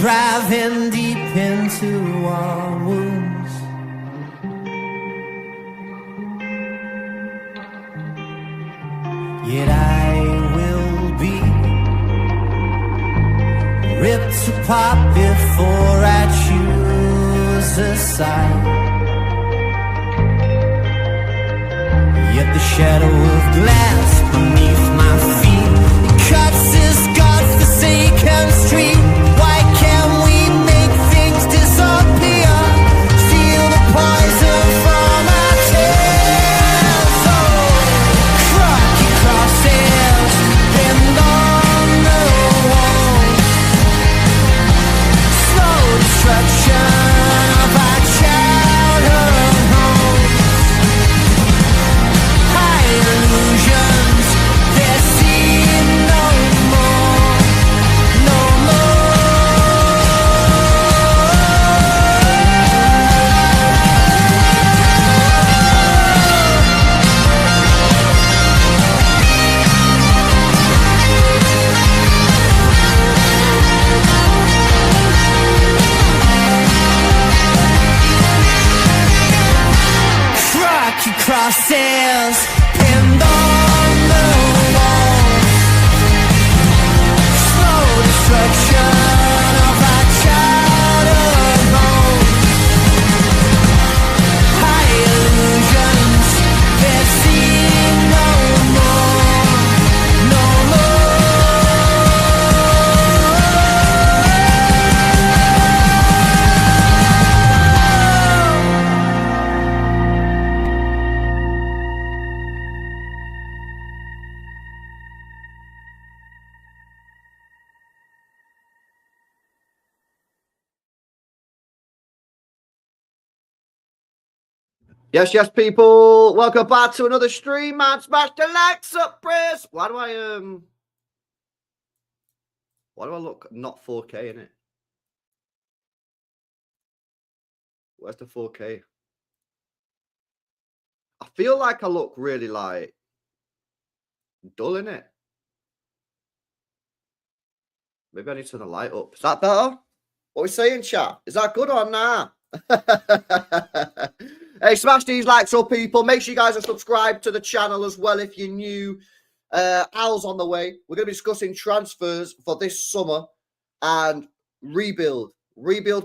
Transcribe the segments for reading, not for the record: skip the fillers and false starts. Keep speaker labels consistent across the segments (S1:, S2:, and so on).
S1: driving deep into our wounds. Yet I will be ripped apart before I choose a side. Yet the shadow of glass beneath my feet cuts this godforsaken street. Why can't we make things disappear? Steal the poison from our tears. Oh, crocky crosses pinned on the wall. Slow destruction of our childhood homes. High illusions, they seem no more, no more. Crocky crosses pinned on the wall. Slow destruction of our childhood homes. High illusions, they seem no more, no
S2: Yes, yes, people. Welcome back to another stream, man. Smash the likes up, press. Why do I look not 4K in it? Where's the 4K? I feel like I look really like dull in it. Maybe I need to turn the light up. Is that better? What are we saying, chat? Is that good or not? Hey, smash these likes up, people. Make sure you guys are subscribed to the channel as well if you're new. Al's on the way. We're going to be discussing transfers for this summer and rebuild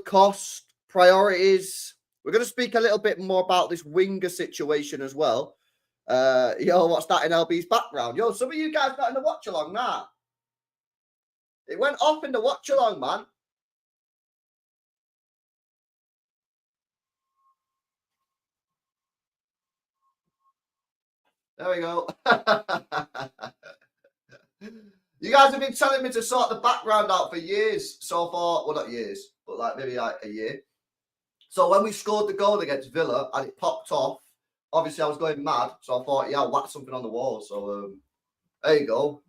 S2: cost, priorities. We're going to speak a little bit more about this winger situation as well. Yo, what's that in LB's background? Yo, some of you guys not in the watch along now. It went off in the watch along, man. There we go. You guys have been telling me to sort the background out for years so far. Well, not years, but like maybe like a year. So when we scored the goal against Villa and it popped off, obviously I was going mad. So I thought, yeah, I'll whack something on the wall. So there you go.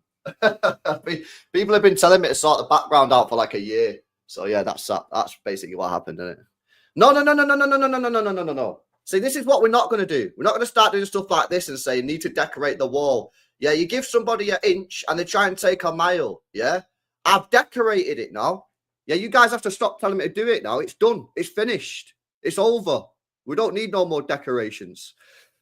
S2: People have been telling me to sort the background out for like a year. So yeah, that's basically what happened, isn't it? No. See, this is what we're not going to do. We're not going to start doing stuff like this and say you need to decorate the wall. Yeah, you give somebody an inch and they try and take a mile. Yeah, I've decorated it now. Yeah, you guys have to stop telling me to do it now. It's done. It's finished. It's over. We don't need no more decorations.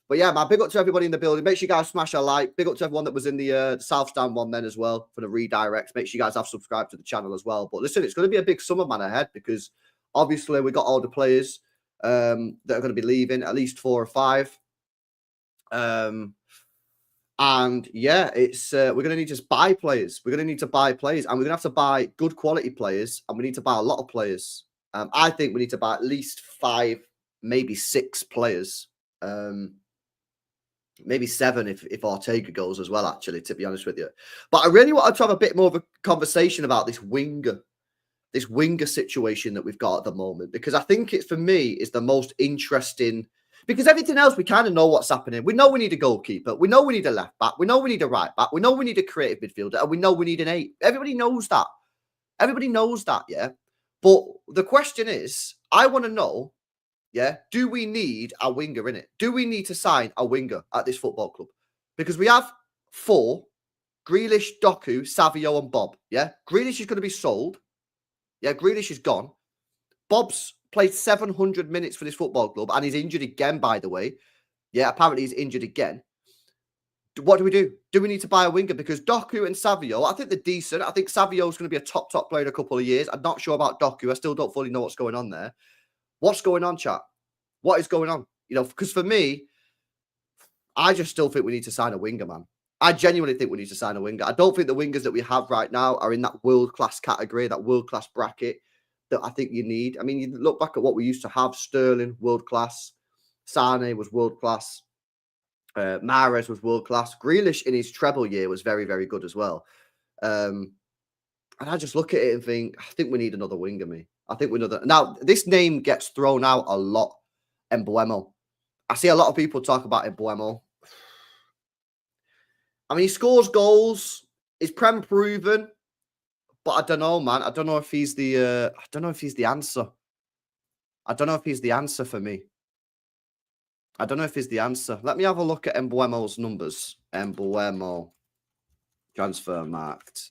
S2: But yeah, man, big up to everybody in the building. Make sure you guys smash a like. Big up to everyone that was in the South Stand one then as well for the redirects. Make sure you guys have subscribed to the channel as well. But listen, it's going to be a big summer, man, ahead because obviously we got all the players that are going to be leaving, at least 4 or 5. And yeah, it's we're going to need to buy players. We're going to need to buy players, and we're going to have to buy good quality players, and we need to buy a lot of players. I think we need to buy at least 5, maybe 6 players. Maybe 7 if Ortega goes as well, actually, to be honest with you. But I really wanted to have a bit more of a conversation about this winger situation that we've got at the moment, because I think it's, for me, is the most interesting, because everything else we kind of know what's happening. We know we need a goalkeeper. We know we need a left back. We know we need a right back. We know we need a creative midfielder, and we know we need an 8. Everybody knows that. Everybody knows that, yeah? But the question is, I want to know, yeah, do we need a winger in it? Do we need to sign a winger at this football club? Because we have 4, Grealish, Doku, Savio and Bob, yeah? Grealish is going to be sold. Yeah, Grealish is gone. Bob's played 700 minutes for this football club and he's injured again, by the way. Yeah, apparently he's injured again. What do we do? Do we need to buy a winger? Because Doku and Savio, I think they're decent. I think Savio's going to be a top player in a couple of years. I'm not sure about Doku. I still don't fully know what's going on there. What's going on, chat? What is going on? You know, because for me, I just still think we need to sign a winger, man. I genuinely think we need to sign a winger. I don't think the wingers that we have right now are in that world-class category, that world-class bracket that I think you need. I mean, you look back at what we used to have. Sterling, world-class. Sane was world-class. Mahrez was world-class. Grealish in his treble year was very, very good as well. And I just look at it and think, I think we need another winger, me. I think we another. Now, this name gets thrown out a lot. Embuemo. I see a lot of people talk about Embuemo. I mean, he scores goals. He's prem proven, but I don't know, man. I don't know if he's the. I don't know if he's the answer. I don't know if he's the answer for me. I don't know if he's the answer. Let me have a look at Embuemo's numbers. Embuemo transfer marked.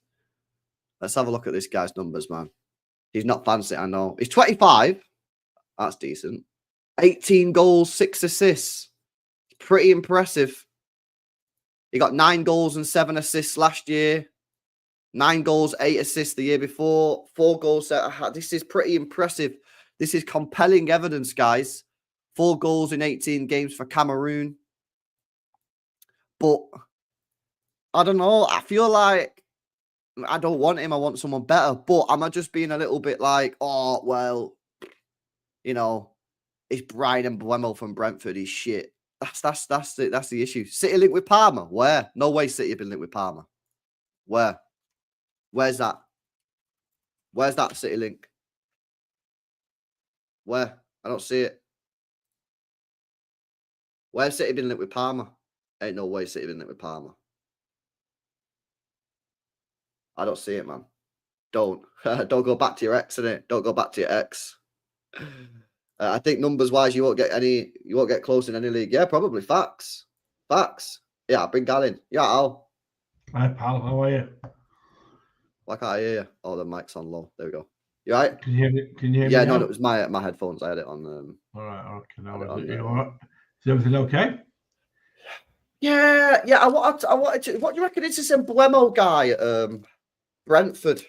S2: Let's have a look at this guy's numbers, man. He's not fancy, I know. He's 25. That's decent. 18 goals, 6 assists. Pretty impressive. He got 9 goals and 7 assists last year. 9 goals, 8 assists the year before. 4 goals. This is pretty impressive. This is compelling evidence, guys. 4 goals in 18 games for Cameroon. But I don't know. I feel like I don't want him. I want someone better. But am I just being a little bit like, oh, well, you know, it's Brian Embuemo from Brentford. He's shit. That's the issue. City linked with Parma. Where? No way City have been linked with Parma. Where? Where's that? Where's that City link? Where? I don't see it. Where's City been linked with Parma? Ain't no way City been linked with Parma. I don't see it, man. Don't go back to your ex, innit? Don't go back to your ex. I think numbers wise, you won't get close in any league. Yeah, probably. Facts. Yeah, bring Gal in. Yeah, Al.
S3: Hi, pal. How are you?
S2: Why can't I hear you? Oh, the mic's on low. There we go. You all right?
S3: Can you hear me?
S2: Yeah,
S3: no,
S2: it was my headphones. I had it on.
S3: All right. Okay. Now,
S2: all
S3: right? Is everything okay?
S2: Yeah. I wanted to. What do you reckon? It's this Embuemo guy at Brentford. Do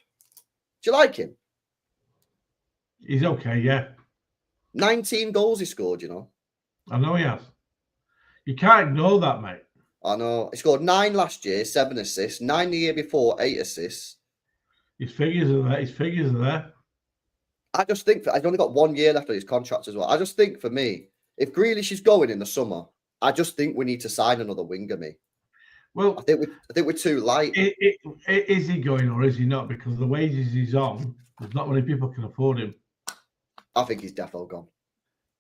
S2: you like him?
S3: He's okay. Yeah.
S2: 19 goals he scored. You know.
S3: I know he has. You can't ignore that, mate.
S2: I know. He scored 9 last year, 7 assists. 9 the year before, 8 assists.
S3: His figures are there.
S2: I just think I've only got 1 year left on his contract as well. I just think for me, if Grealish is going in the summer, I just think we need to sign another winger. Me.
S3: Well,
S2: I think we're too light.
S3: Is he going or is he not? Because the wages he's on, there's not many people can afford him.
S2: I think he's defo gone.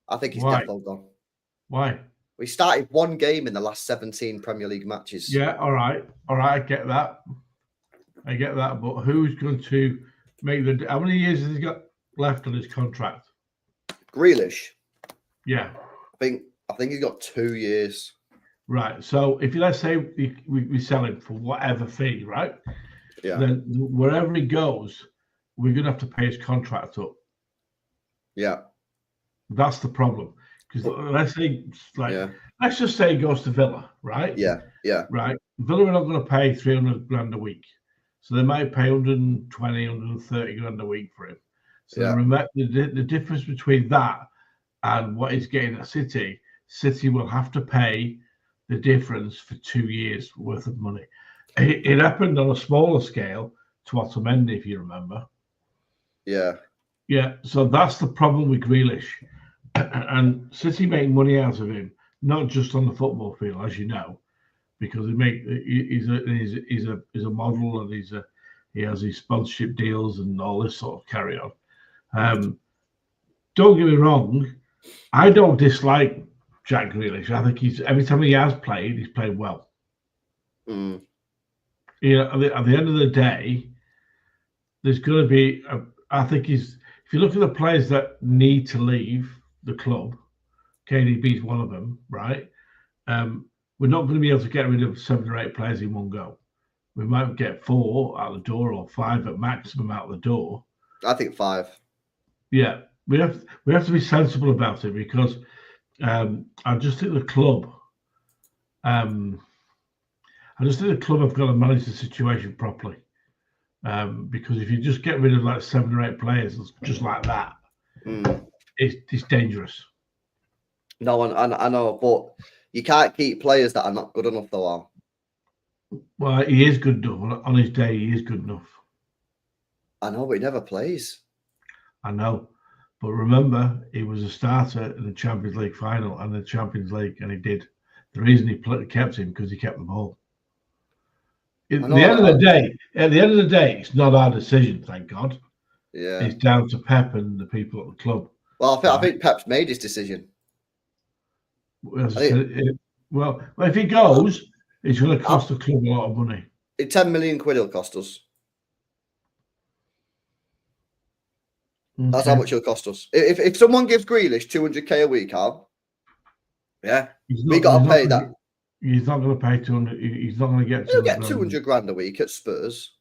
S3: Why?
S2: Defo gone.
S3: Why?
S2: We started 1 game in the last 17 Premier League matches.
S3: Yeah, all right. I get that. But who's going to make how many years has he got left on his contract?
S2: Grealish.
S3: Yeah.
S2: I think he's got 2 years.
S3: Right. So if let's say we sell him for whatever fee, right?
S2: Yeah.
S3: Then wherever he goes, we're going to have to pay his contract up.
S2: Yeah.
S3: That's the problem. Because let's just say he goes to Villa, right?
S2: Yeah.
S3: Right. Villa are not going to pay 300 grand a week. So they might pay 120, 130 grand a week for him. So the difference between that and what he's getting at City will have to pay the difference for 2 years worth of money. It happened on a smaller scale to Otamendi, if you remember.
S2: Yeah.
S3: Yeah. So that's the problem with Grealish. And City make money out of him, not just on the football field, as you know, because he's a model and he has his sponsorship deals and all this sort of carry on. Don't get me wrong, I don't dislike Jack Grealish. I think every time he has played, he's played well.
S2: Mm.
S3: You know, at the end of the day, there's going to be. I think if you look at the players that need to leave the club, KDB is one of them, right? We're not going to be able to get rid of 7 or 8 players in one go. We might get 4 out the door or 5 at maximum out the door.
S2: I think 5.
S3: Yeah, we have to be sensible about it because I just think the club. I just think the club have got to manage the situation properly. Because if you just get rid of like 7 or 8 players just like that, it's dangerous.
S2: No, I know, but you can't keep players that are not good enough, though. Al.
S3: Well, he is good enough. On his day, he is good enough.
S2: I know, but he never plays.
S3: I know. But remember, he was a starter in the Champions League final and the Champions League, and he did. The reason he kept him because he kept the ball. At the end of the day, it's not our decision, thank God.
S2: Yeah.
S3: It's down to Pep and the people at the club.
S2: Well, I think Pep's made his decision.
S3: Well, if he goes, it's going to cost the club a lot of money.
S2: 10 million quid it'll cost us.
S3: Okay.
S2: That's how much it'll cost us. If someone gives Grealish 200k a week, Al, yeah, we got to pay that.
S3: He's not going to pay 200. He's not going to get.
S2: He'll get 200 grand a week at Spurs.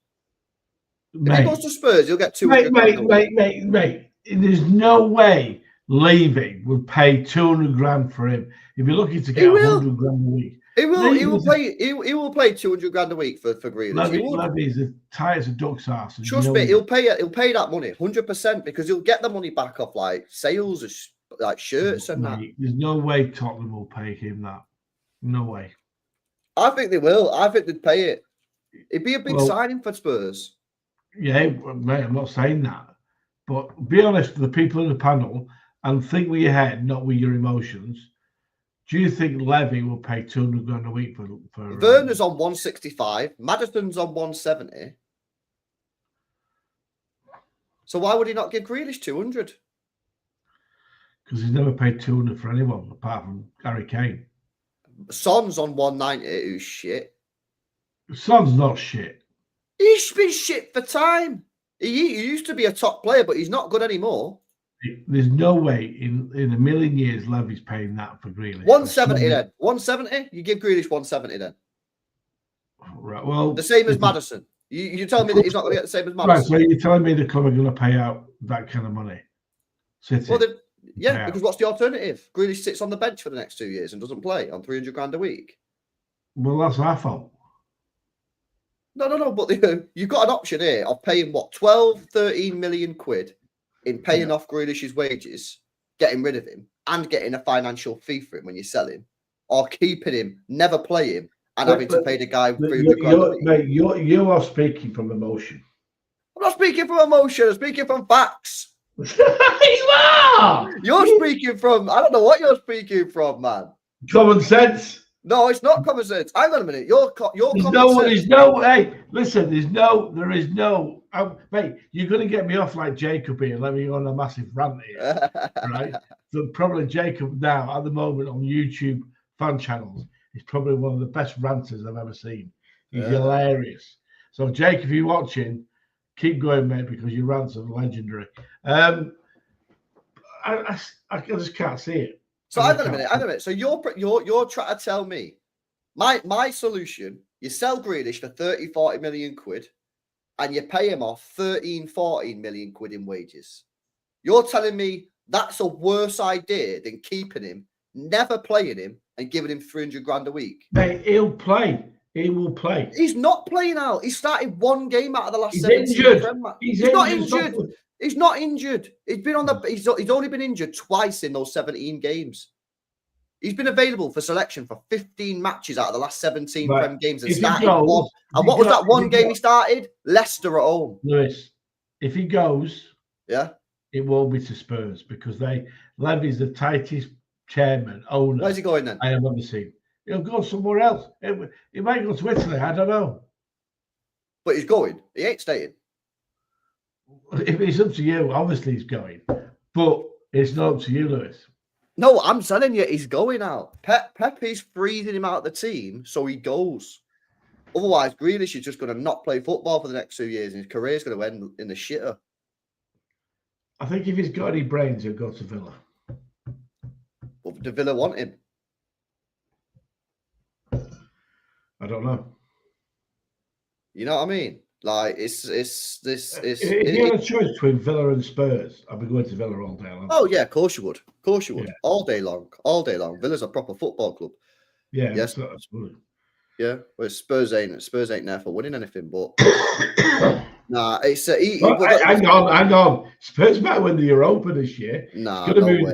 S3: Mate,
S2: if he goes to Spurs, he'll get 200 grand a week.
S3: Mate. There's no way Levy would pay 200 grand for him if you're looking to get 100 grand a week.
S2: He will play 200 grand a week for Grealish.
S3: Levy's as tight as a duck's ass.
S2: Trust me, he'll pay that money 100% because he'll get the money back off like sales of like shirts and that.
S3: There's no way Tottenham will pay him that. No way.
S2: I think they will. I think they'd pay it. It'd be a big signing for Spurs.
S3: Yeah, mate, I'm not saying that. But be honest with the people in the panel and think with your head, not with your emotions. Do you think Levy will pay 200 grand a week for
S2: Werner's on 165, Maddison's on 170. So why would he not give Grealish 200?
S3: Because he's never paid 200 for anyone apart from Harry Kane.
S2: Son's on 190, who's shit.
S3: Son's not shit.
S2: He's been shit for time. He used to be a top player, but he's not good anymore.
S3: There's no way in a million years Levy's paying that for Grealish.
S2: 170 then. 170? You give Grealish 170 then.
S3: Right. Well,
S2: the same as Maddison. You tell me that he's not going to get the same as Maddison.
S3: Right. So you're telling me the club are going to pay out that kind of money? City.
S2: Well, yeah, because what's the alternative? Grealish sits on the bench for the next 2 years and doesn't play on 300 grand a week.
S3: Well, that's our fault.
S2: No, but you've got an option here of paying, 12, 13 million quid in paying off Grealish's wages, getting rid of him, and getting a financial fee for him when you sell him, or keeping him, never play him, and having to pay the guy 300 grand a week.
S3: Mate, you are speaking from emotion.
S2: I'm not speaking from emotion, I'm speaking from facts.
S3: You are!
S2: You're speaking from, I don't know what you're speaking from, man.
S3: Common sense.
S2: No, it's not common sense. Hang on a minute. Your common sense.
S3: Hey, listen, there is no, mate, you're going to get me off like Jacob here, let me go on a massive rant here, right? So probably Jacob now, at the moment, on YouTube fan channels, is probably one of the best ranters I've ever seen. He's hilarious. So, Jake, if you're watching, keep going, mate, because your rants are legendary. I just can't see it.
S2: So hang on a minute. So you're trying to tell me my solution, you sell Grealish for 30, 40 million quid and you pay him off 13, 14 million quid in wages. You're telling me that's a worse idea than keeping him, never playing him, and giving him 300 grand a week?
S3: Mate, he'll play. He will play.
S2: He's not playing out. He started one game out of the last 17. He's not injured. He's not injured. He's been on the. He's only been injured twice in those 17 games. He's been available for selection for 15 matches out of the last 17 Prem games and started one. And what was that one game he started? Leicester at home.
S3: Lewis, if he goes,
S2: it
S3: won't be to Spurs because Levy's the tightest chairman, owner.
S2: Where's he going then?
S3: I have ever seen. He'll go somewhere else. He might go to Italy. I don't know.
S2: But he's going. He ain't staying.
S3: If it's up to you, obviously he's going. But it's not up to you, Lewis.
S2: No, I'm telling you, he's going out. Pep is freezing him out of the team, so he goes. Otherwise, Grealish is just going to not play football for the next 2 years, and his career is going to end in the shitter.
S3: I think if he's got any brains, he'll go to Villa.
S2: But do Villa want him?
S3: I don't know.
S2: You know what I mean? Like it's
S3: If you had a choice between Villa and Spurs, I'd be going to Villa all day long.
S2: oh yeah, of course you would. Of course you would.
S3: Yeah.
S2: All day long. All day long. Villa's a proper football club.
S3: Yeah,
S2: Yes.
S3: absolutely.
S2: Yeah. Well, Spurs ain't there for winning anything, but nah, it's
S3: hang on. Spurs might win the Europa this year.
S2: Nah, no way.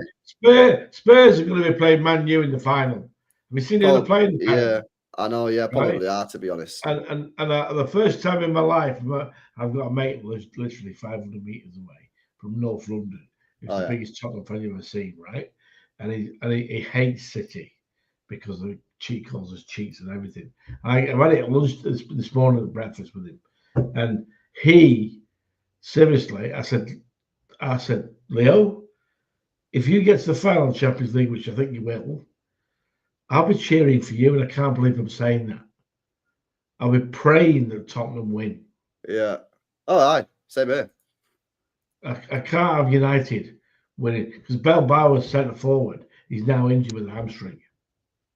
S3: Spurs are going to be playing Man U in the final. Have you seen who they're playing?
S2: Yeah, I know. Yeah, probably
S3: Right?
S2: are, to be honest.
S3: And the first time in my life, I've got a mate who lives literally 500 meters away from North London. He's the biggest Tottenham fan you've ever seen, right? And he hates City because of cheat calls us cheats and everything. I've had it at lunch this morning at breakfast with him, and he seriously, I said, Leo, if you get to the final of Champions League, which I think you will, I'll be cheering for you, and I can't believe I'm saying that. I'll be praying that Tottenham win.
S2: Yeah. Oh, aye. Same here.
S3: I can't have United winning because Bell Bauer's centre forward. He's now injured with a hamstring.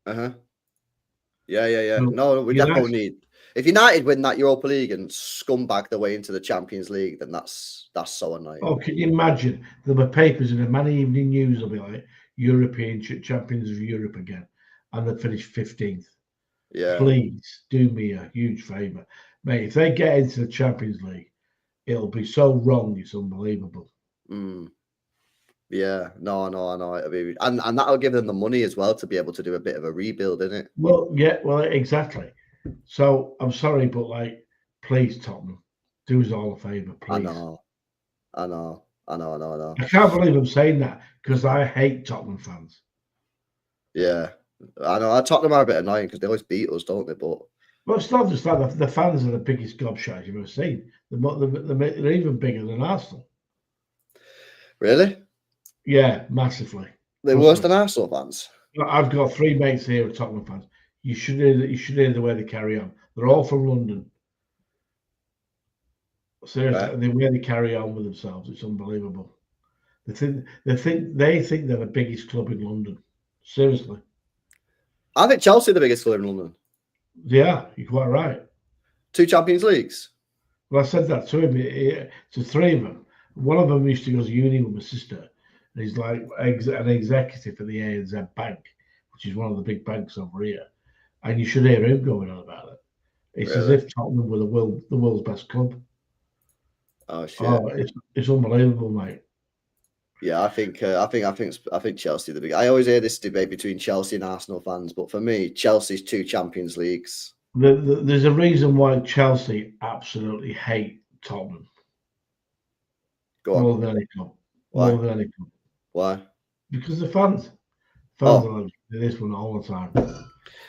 S2: Yeah.
S3: So
S2: No, we definitely need. If United win that Europa League and scumbag their way into the Champions League, then that's so annoying.
S3: Oh, can you imagine? There'll be papers in the Man Evening News will be like European Champions of Europe again, and they'll finish 15th.
S2: Yeah.
S3: Please do me a huge favour, mate. If they get into the Champions League, it'll be so wrong. It's unbelievable.
S2: Yeah. No, I know. And that'll give them the money as well to be able to do a bit of a rebuild, isn't it?
S3: Well, yeah. Well, exactly. So I'm sorry, but please, Tottenham, do us all a favour, please.
S2: I know.
S3: I can't believe I'm saying that because I hate Tottenham fans.
S2: Yeah, I know. Tottenham are a bit annoying because they always beat us, don't they? But
S3: it's not just that. The fans are the biggest gobshites you've ever seen. They're even bigger than Arsenal.
S2: Really?
S3: Yeah, massively.
S2: They're worse than Arsenal fans.
S3: I've got 3 mates here with Tottenham fans. You should hear the way they carry on. They're all from London. Seriously, the way they carry on with themselves, it's unbelievable. They think they're the biggest club in London. Seriously.
S2: I think Chelsea are the biggest club in London.
S3: Yeah, you're quite right.
S2: 2 Champions Leagues.
S3: Well, I said that to him. To 3 of them. One of them used to go to uni with my sister. And he's like an executive at the ANZ Bank, which is one of the big banks over here. And you should hear him going on about it. It's as if Tottenham were the world's best club.
S2: Oh shit!
S3: Oh, it's unbelievable, mate.
S2: Yeah, I think Chelsea the big. I always hear this debate between Chelsea and Arsenal fans, but for me, Chelsea's 2 Champions Leagues.
S3: There's a reason why Chelsea absolutely hate Tottenham.
S2: Go on.
S3: More than any club.
S2: Why?
S3: More than any club.
S2: Why?
S3: Because the fans are this one all the time.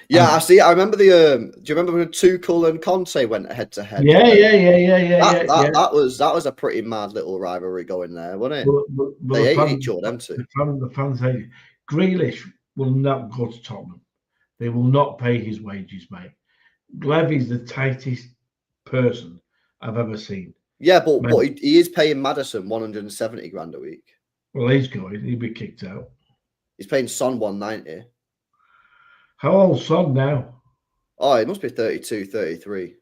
S2: Yeah, I see. I remember do you remember when Tuchel and Conte went head to head?
S3: Yeah.
S2: That was a pretty mad little rivalry going there, wasn't it?
S3: But
S2: they hated each other, them two.
S3: The fans hate it. Grealish will not go to Tottenham. They will not pay his wages, mate. Levy's the tightest person I've ever seen.
S2: Yeah, but he is paying Maddison 170 grand a week.
S3: Well, he's going. He'll be kicked out.
S2: He's paying Son 190.
S3: How old's Son now?
S2: Oh, he must be 32, 33.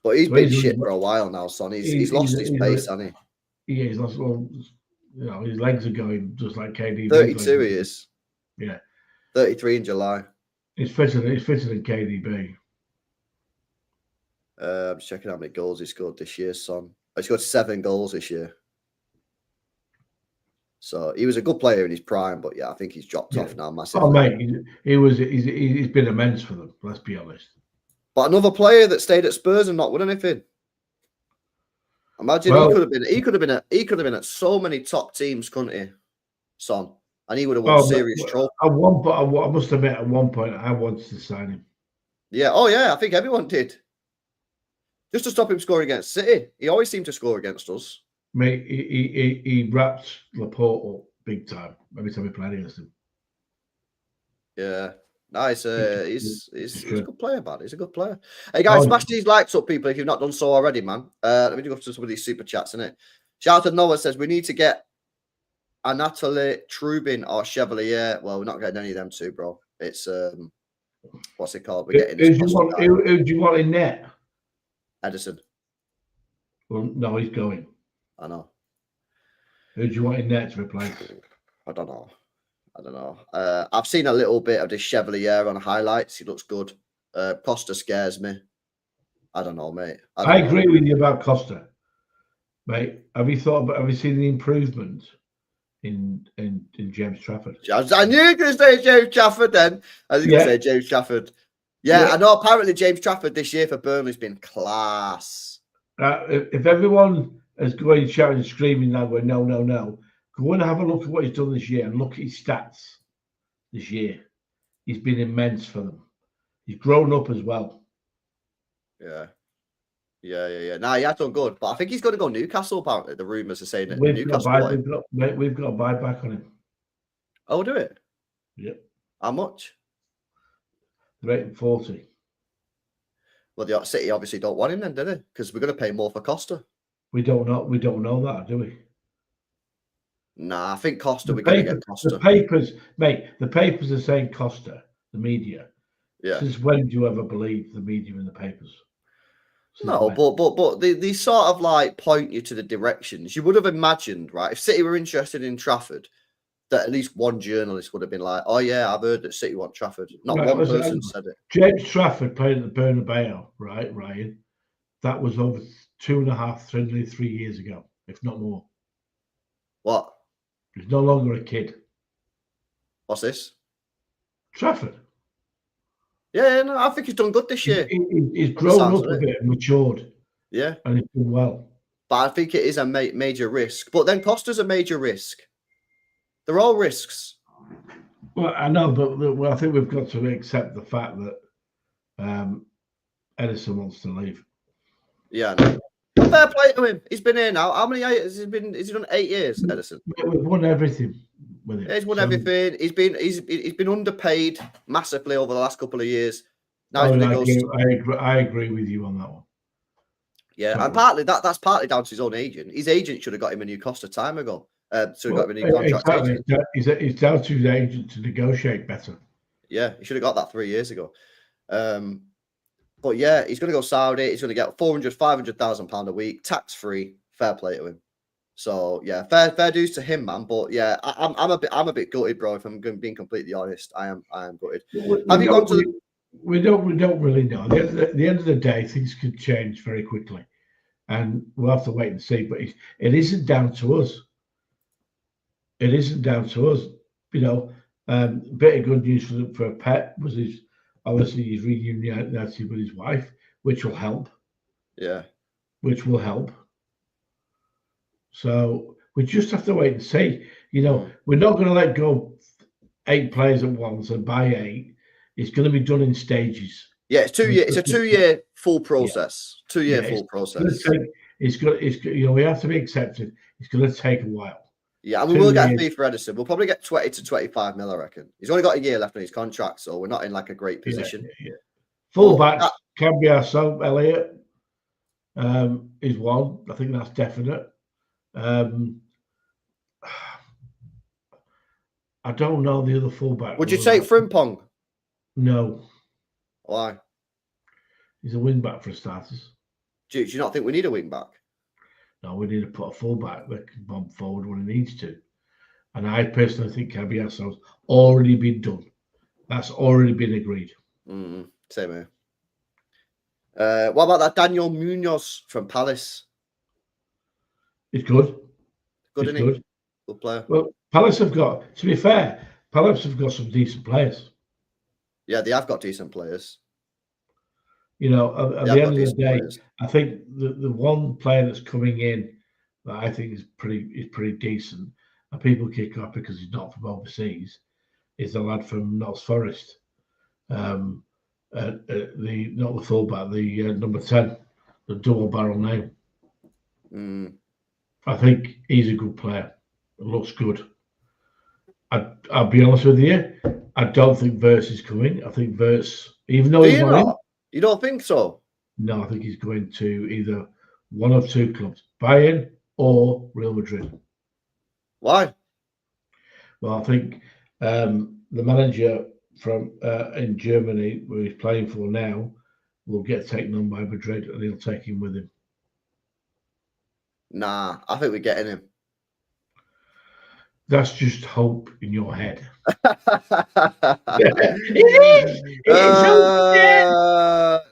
S2: But he's been shit for a while now, Son. He's lost his pace, hasn't he?
S3: Yeah, he's lost. Well, his legs are going just like KDB.
S2: 32 he is.
S3: Yeah.
S2: 33 in July.
S3: He's fitter than KDB.
S2: I'm just checking how many goals he scored this year, Son. He scored 7 goals this year. So he was a good player in his prime, but yeah, I think he's dropped off now massively.
S3: Oh mate, he's been immense for them. Let's be honest.
S2: But another player that stayed at Spurs and not won anything. Imagine he could have been at so many top teams, couldn't he, Son? And he would have won serious trophy.
S3: I must admit, at one point, I wanted to sign him.
S2: Yeah. Oh yeah, I think everyone did. Just to stop him scoring against City. He always seemed to score against us.
S3: Mate, he wrapped Laporte up big time every time he played against him.
S2: Yeah. Nice. He's a good player, man. He's a good player. Hey guys, smash these likes up, people, if you've not done so already, man. Let me go to some of these super chats, innit? Shout out to Noah, says we need to get Anatoly Trubin or Chevalier. Well, we're not getting any of them two, bro. It's what's it called? We're getting
S3: who do you want in net?
S2: Edison.
S3: Well, no, he's going.
S2: I know.
S3: Who do you want in there to replace?
S2: I don't know. I've seen a little bit of this Chevalier on highlights. He looks good. Costa scares me. I don't know, mate.
S3: I agree with you about Costa, mate. Have you seen the improvement in James Trafford?
S2: I knew you were going to say James Trafford then. I was going to say James Trafford. Yeah, I know. Apparently, James Trafford this year for Burnley's been class.
S3: If everyone is going shouting and screaming now, going no, go and have a look at what he's done this year and look at his stats this year. He's been immense for them. He's grown up as well.
S2: Yeah. Nah, he has done good, but I think he's going to go Newcastle. Apparently, the rumours are saying that
S3: We've got
S2: Newcastle.
S3: we've got a buyback on him.
S2: Oh, do it?
S3: Yep.
S2: How much?
S3: They're 40.
S2: Well, the City obviously don't want him then, do they? Because we're going to pay more for Costa.
S3: We don't know that, do we?
S2: Nah, I think Costa. We're going to get Costa.
S3: The papers, mate. The papers are saying Costa. The media.
S2: Yeah.
S3: Since when do you ever believe the media and the papers?
S2: No, but they sort of like point you to the directions. You would have imagined, right? If City were interested in Trafford, that at least one journalist would have been like, "Oh yeah, I've heard that City want Trafford." Not one person said it.
S3: James Trafford played at the Bernabeu, right, Ryan? That was over 2.5, 3 years ago, if not more.
S2: What?
S3: He's no longer a kid.
S2: What's this?
S3: Trafford.
S2: Yeah, no, I think he's done good this year.
S3: He's grown up a bit, matured.
S2: Yeah.
S3: And he's done well.
S2: But I think it is a major risk. But then Costa's a major risk. They're all risks.
S3: Well, I know, but I think we've got to accept the fact that Edison wants to leave.
S2: Yeah, no. Fair play to him. He's been here now. How many years has he been? Has he done 8 years, Edison?
S3: We've won everything with him.
S2: Yeah, he's won everything. He's been underpaid massively over the last couple of years. Now
S3: I agree with you on that one.
S2: Yeah, and partly that's partly down to his own agent. His agent should have got him a new Costa time ago. So he got him a new contract.
S3: Exactly. It's down to his agent to negotiate better.
S2: Yeah, he should have got that 3 years ago. But yeah, he's going to go Saudi. He's going to get 500,000 pound a week, tax free. Fair play to him. So yeah, fair dues to him, man. But yeah, I'm a bit gutted, bro. If I'm being completely honest, I am gutted.
S3: We don't really know. At the end of the day, things could change very quickly, and we'll have to wait and see. But it isn't down to us. It isn't down to us. You know, bit of good news for Pep was he's reunited with his wife, which will help.
S2: Yeah,
S3: which will help. So we just have to wait and see. You know, we're not going to let go 8 players at once and buy 8. It's going to be done in stages.
S2: Yeah, it's 2 year. It's a 2 year full process. Yeah. 2 year full process.
S3: You know, we have to be accepted. It's going to take a while.
S2: Yeah, and we will get a fee for Edison. We'll probably get 20 to 25 mil, I reckon. He's only got a year left on his contract, so we're not in like a great position.
S3: Fullback can be ourselves. Elliot is one. I think that's definite. I don't know the other fullback.
S2: Would you take Frimpong?
S3: No.
S2: Why?
S3: He's a wing back for starters.
S2: Do you not think we need a wing back?
S3: No, we need to put a fullback that can bomb forward when he needs to. And I personally think Cabiasso's already been done. That's already been agreed.
S2: Same here. What about that Daniel Munoz from Palace?
S3: It's good.
S2: Good, isn't he? Good player.
S3: Well, Palace have got, to be fair, Palace have got some decent players.
S2: Yeah, they have got decent players.
S3: You know, at the end of the day, I think the one player that's coming in that I think is pretty decent, and people kick off because he's not from overseas, is the lad from Notts Forest. Not the fullback, the number 10, the double barrel name. I think he's a good player. It looks good. I'll be honest with you, I don't think Verts is coming. I think Verts, even though he's not in,
S2: you don't think so?
S3: No, I think he's going to either one of 2 clubs, Bayern or Real Madrid.
S2: Why?
S3: Well, I think the manager from in Germany, who he's playing for now, will get taken on by Madrid, and he'll take him with him.
S2: Nah, I think we're getting him.
S3: That's just hope in your head.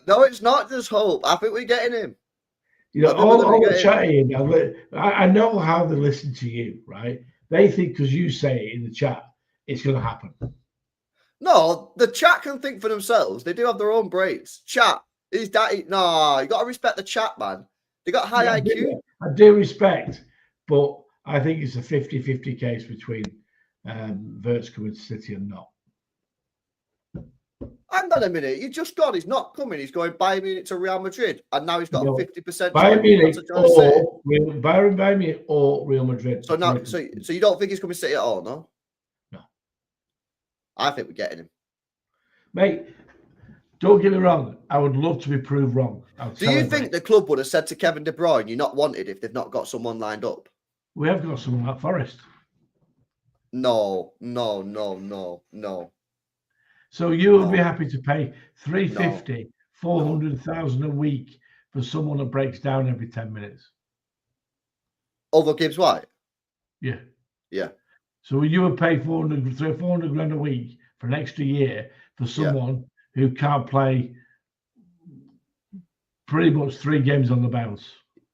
S2: No, it's not just hope. I think we're getting him.
S3: You know,
S2: I think we're gonna
S3: all the
S2: get him.
S3: chatting. I know how they listen to you, right? They think because you say it in the chat, it's going to happen.
S2: No, the chat can think for themselves. They do have their own brains. Chat is that? No, you got to respect the chat, man. They got high IQ.
S3: I do respect, but I think it's a 50-50 case between Verts coming to City and not.
S2: Hang on a minute. You just got he's not coming. He's going Bayern Munich to Real Madrid, and now he's got a 50%.
S3: Bayern Munich or Real Madrid.
S2: So now, so you don't think he's coming to City at all? No.
S3: No.
S2: I think we're getting him,
S3: mate. Don't get me wrong. I would love to be proved wrong.
S2: Do you think the club would have said to Kevin De Bruyne, "You're not wanted" if they've not got someone lined up?
S3: We have got someone like Forest.
S2: No.
S3: So you would be happy to pay 350, 400,000 a week for someone that breaks down every 10 minutes?
S2: Over Gibbs White?
S3: Yeah.
S2: Yeah.
S3: So you would pay 400 grand a week for an extra year for someone who can't play pretty much 3 games on the bounce?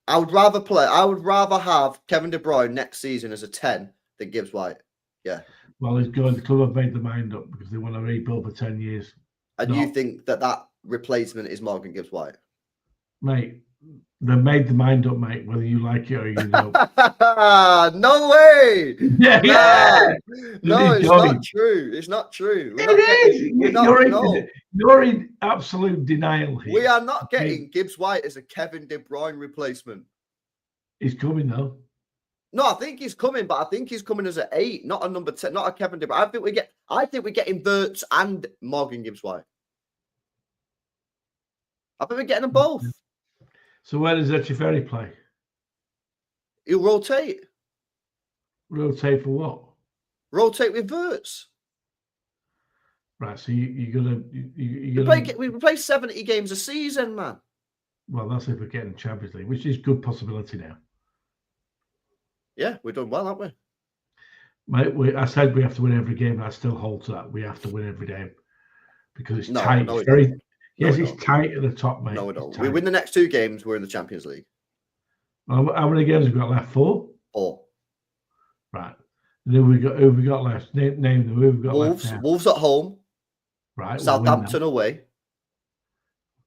S2: I would rather have Kevin De Bruyne next season as a 10 than Gibbs White. Yeah.
S3: Well, the club have made their mind up because they want to rebuild for 10 years.
S2: And you think that replacement is Morgan Gibbs White? Mate,
S3: they made the mind up, mate, whether you like it or you don't.
S2: No way!
S3: Yeah.
S2: No, it's not true. It's not true.
S3: You're in absolute denial here.
S2: We are not getting Gibbs White as a Kevin De Bruyne replacement.
S3: He's coming, though.
S2: No, I think he's coming, but I think he's coming as an 8, not a number 10, not a Kevin De Bruyne. I think we're getting Verts and Morgan Gibbs White. I think we're getting them both.
S3: So where does Echeverri play?
S2: He'll rotate.
S3: Rotate for what?
S2: Rotate with Verts.
S3: Right, so you're gonna
S2: we play 70 games a season, man.
S3: Well, that's if we're getting Champions League, which is a good possibility now.
S2: Yeah, we're doing well, aren't we?
S3: Mate, I said we have to win every game, and I still hold to that. We have to win every game because it's tight.
S2: No,
S3: it's tight at the top, mate.
S2: No, we don't. We win the next 2 games, we're in the Champions League.
S3: How many games have we got left? 4?
S2: 4.
S3: Right. And then who we got left? Name them. Who we've got
S2: Wolves.
S3: left now.
S2: Wolves at home.
S3: Right.
S2: Southampton away.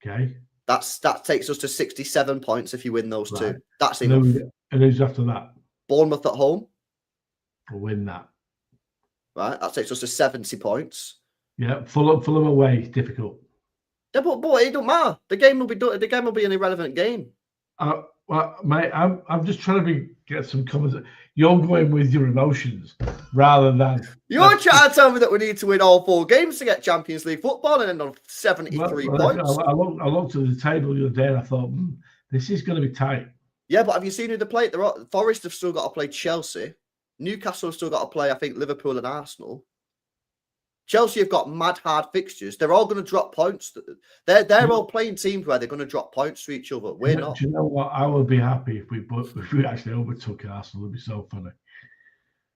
S3: Okay.
S2: That takes us to 67 points if you win those 2. That's
S3: enough. And who's after that?
S2: Bournemouth at home.
S3: We'll win that.
S2: Right. That takes us to 70 points.
S3: Yeah. Fulham away. Difficult.
S2: Yeah, but it don't matter. The game will be an irrelevant game.
S3: Well, mate, I'm just trying to get some comments. You're going with your emotions rather than
S2: you're trying to tell me that we need to win all 4 games to get Champions League football and end on 73 points.
S3: I looked at the table the other day and I thought, this is going to be tight.
S2: Yeah, but have you seen who they play? Forest have still got to play Chelsea. Newcastle have still got to play, I think, Liverpool and Arsenal. Chelsea have got mad hard fixtures. They're all going to drop points. They're all playing teams where they're going to drop points to each other. We're not.
S3: Do you know what? I would be happy if we actually overtook Arsenal. It'd be so funny.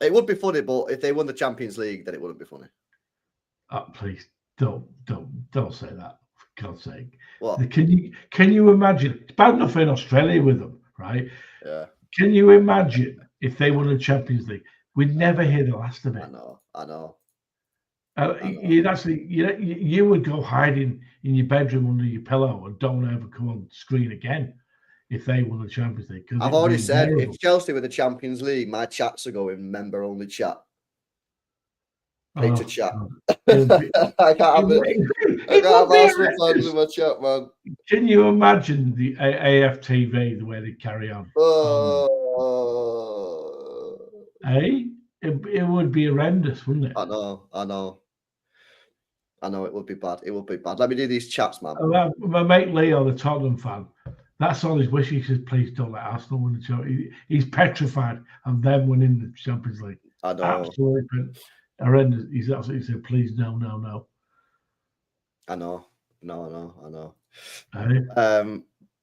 S2: It would be funny, but if they won the Champions League, then it wouldn't be funny.
S3: Please don't say that. For God's sake.
S2: What?
S3: Can you imagine? It's bad enough in Australia with them, right?
S2: Yeah.
S3: Can you imagine if they won the Champions League? We'd never hear the last of it.
S2: I know.
S3: You would go hiding in your bedroom under your pillow and don't ever come on screen again if they won the Champions League.
S2: I've already said if Chelsea were the Champions League, my chats are going member only chat. Pay to chat. I can't have Arsenal fans in my chat, man.
S3: Can you imagine the AFTV the way they carry on? It would be horrendous, wouldn't it?
S2: I know. It would be bad. Let me do these chats, man.
S3: My mate Leo, the Tottenham fan, that's all his wish. He says, please don't let Arsenal win the Champions League. He's petrified of them winning the Champions League.
S2: I know.
S3: Absolutely horrendous. He's absolutely said, please, no.
S2: I know.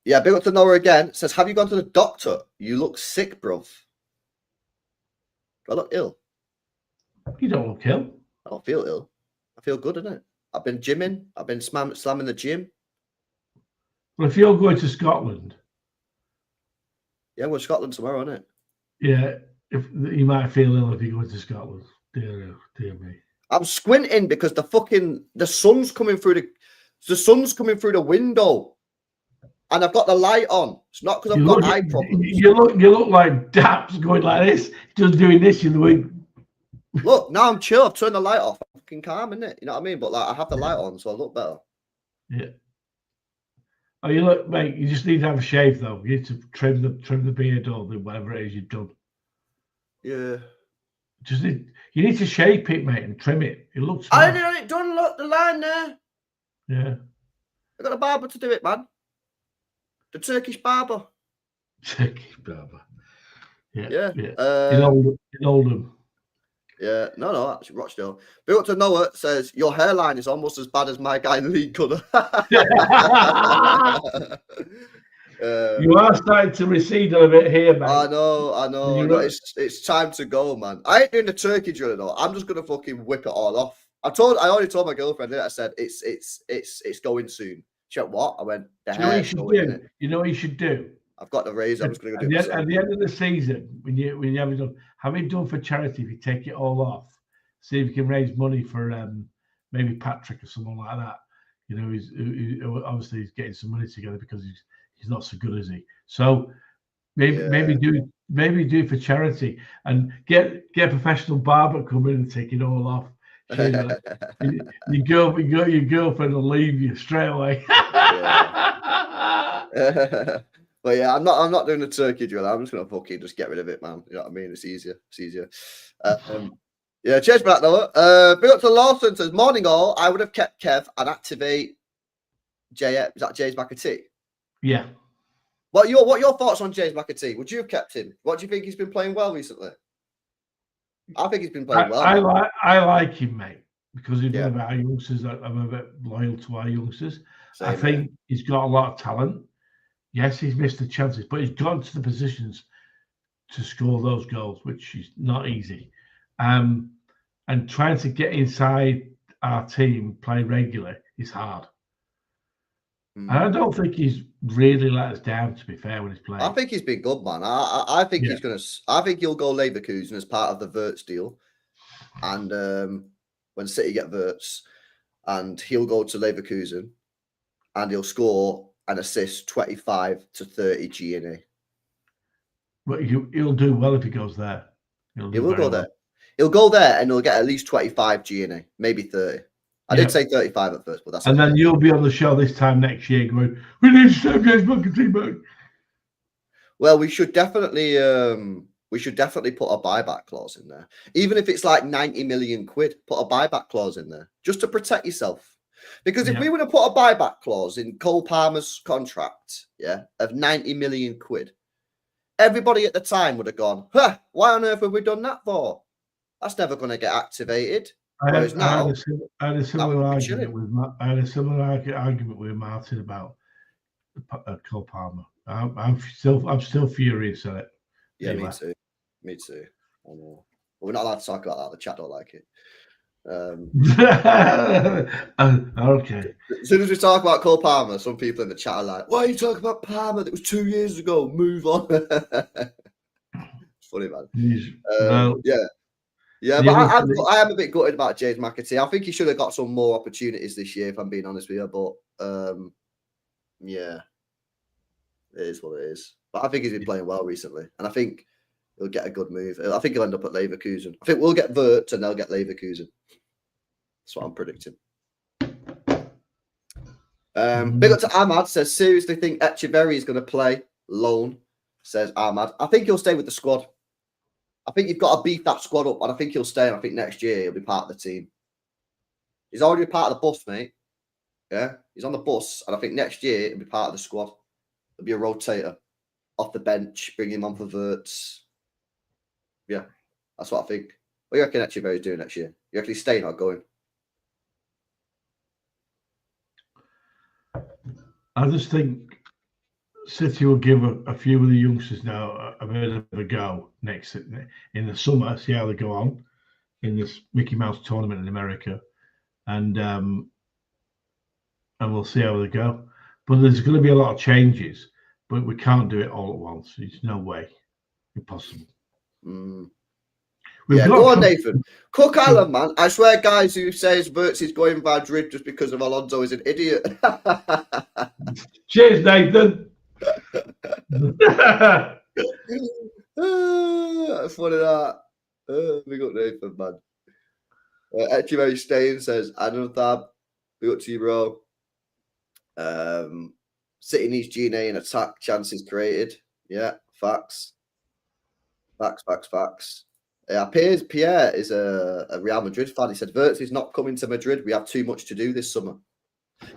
S2: Yeah, big up to Noah again. Says, have you gone to the doctor? You look sick, bruv. Do I look ill?
S3: You don't look ill.
S2: I don't feel ill. I feel good, innit? I've been gymming. I've been slamming the gym.
S3: Well, if you're going to Scotland,
S2: Yeah, we're Scotland tomorrow, innit?
S3: yeah, if you might feel ill if you go to Scotland. Dear me.
S2: I'm squinting because the sun's coming through the window, and I've got the light on. It's not because I've got eye problems.
S3: You look like Daps going like this, just doing this in the week.
S2: Look, now I'm chill. I've turned the light off. I'm fucking calm, innit? You know what I mean? But like, I have the light on, so I look better.
S3: Yeah. Oh, you look, mate. You just need to have a shave, though. You need to trim the beard or whatever it is you've done.
S2: Yeah.
S3: You need to shape it, mate, and trim it. It looks.
S2: I did it done. Look, the line there.
S3: Yeah.
S2: I got a barber to do it, man. The Turkish barber.
S3: Turkish barber. Yeah.
S2: In
S3: Oldham.
S2: Yeah. No, actually, Rochdale. Big up to Noah says your hairline is almost as bad as my guy Lee Connor.
S3: You are starting to recede a bit here, mate.
S2: I know. No, it's time to go, man. I ain't doing the turkey drill though. I'm just gonna fucking whip it all off. I already told my girlfriend. I said it's going soon. She went, what? I went, the hair's going, innit?
S3: You know what you should do?
S2: I've got the razor. I'm just gonna do it
S3: at the end of the season, when you have it done for charity, if you take it all off, see if you can raise money for maybe Patrick or someone like that. You know, he's obviously he's getting some money together because he's not so good, is he? So maybe do it for charity and get a professional barber come in and take it all off. Your girlfriend will leave you straight away.
S2: But yeah, I'm not doing the turkey drill. I'm just gonna fucking just get rid of it, man. You know what I mean? It's easier. Yeah, cheers for that, Noah. Big up to Lawson says, morning all. I would have kept Kev and activate Is that James McAtee?
S3: Yeah.
S2: What your thoughts on James McAtee? Would you have kept him? What do you think he's been playing well recently? I think he's been playing well.
S3: I like him, mate, because he's one of our youngsters. I'm a bit loyal to our youngsters. I think he's got a lot of talent. Yes, he's missed the chances, but he's gone to the positions to score those goals, which is not easy. And trying to get inside our team, play regularly, is hard. And I don't think he's really let us down, to be fair, when he's playing.
S2: I think he's been good, man. I think he's gonna. I think he'll go Leverkusen as part of the Wirtz deal, and when City get Wirtz, and he'll go to Leverkusen, and he'll score and assist 25 to 30 GNA.
S3: But he'll do well if he goes there.
S2: He will go there. He'll go there and he'll get at least 25 GNA, maybe 30. I did say 35 at first, but that's.
S3: And then you'll be on the show this time next year going, we need to start James McAtee back.
S2: Well, we should definitely put a buyback clause in there. Even if it's like 90 million quid, put a buyback clause in there just to protect yourself. Because if we were to put a buyback clause in Cole Palmer's contract, of 90 million quid, everybody at the time would have gone, why on earth have we done that for? That's never going to get activated.
S3: I had a similar argument with Martin about Cole Palmer. I'm still furious at it.
S2: Yeah, anyway. Me too. I know. But we're not allowed to talk about that. The chat don't like it.
S3: Okay.
S2: As soon as we talk about Cole Palmer, some people in the chat are like, "Why are you talking about Palmer? That was 2 years ago. Move on." It's funny, man. Yeah, but I am a bit gutted about James McAtee. I think he should have got some more opportunities this year, if I'm being honest with you. But yeah, it is what it is. But I think he's been playing well recently, and I think he'll get a good move. I think he'll end up at Leverkusen. I think we'll get Wirtz and they'll get Leverkusen. That's what I'm predicting. Big up to Ahmad says, seriously think Echeverry is going to play loan, says Ahmad. I think he'll stay with the squad. I think you've got to beef that squad up, and I think he'll stay, and I think next year he'll be part of the team. He's already part of the bus, mate. Yeah, he's on the bus, and I think next year he'll be part of the squad. He'll be a rotator off the bench, bring him on for Wirtz. Yeah, that's what I think. What do you reckon Echeverry's doing next year? You reckon he's staying or going?
S3: I just think City will give a few of the youngsters now a bit of a go next in the summer. See how they go on in this Mickey Mouse tournament in America, and we'll see how they go. But there's going to be a lot of changes, but we can't do it all at once. It's no way, impossible.
S2: Yeah, go on, Nathan. Cook Allen, man. I swear, guys who says Verts is going Madrid just because of Alonso is an idiot.
S3: Cheers, Nathan.
S2: Funny that. Big up Nathan, man. Echimery Stain says, Ananthab, big up to you, bro. City needs GNA and attack chances created. Yeah, facts. Facts. Pierre is a Real Madrid fan. He said, Verts is not coming to Madrid. We have too much to do this summer.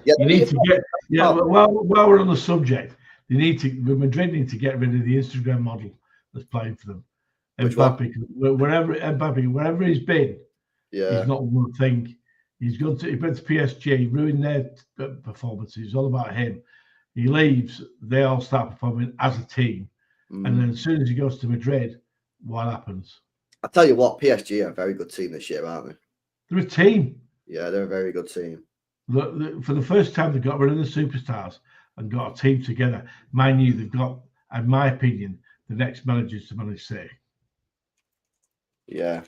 S3: Yeah, you need to get. Yeah, while we're on the subject, Madrid need to get rid of the Instagram model that's playing for them. Mbappe, wherever he's been, he's not one thing. He went to PSG, ruined their performances. It's all about him. He leaves, they all start performing as a team, and then as soon as he goes to Madrid, what happens?
S2: I tell you what, PSG are a very good team this year, aren't they?
S3: They're a team.
S2: Yeah, they're a very good team.
S3: For the first time, they got rid of the superstars and got a team together. Mind you, they've got, in my opinion, the next managers to manage City.
S2: Yeah.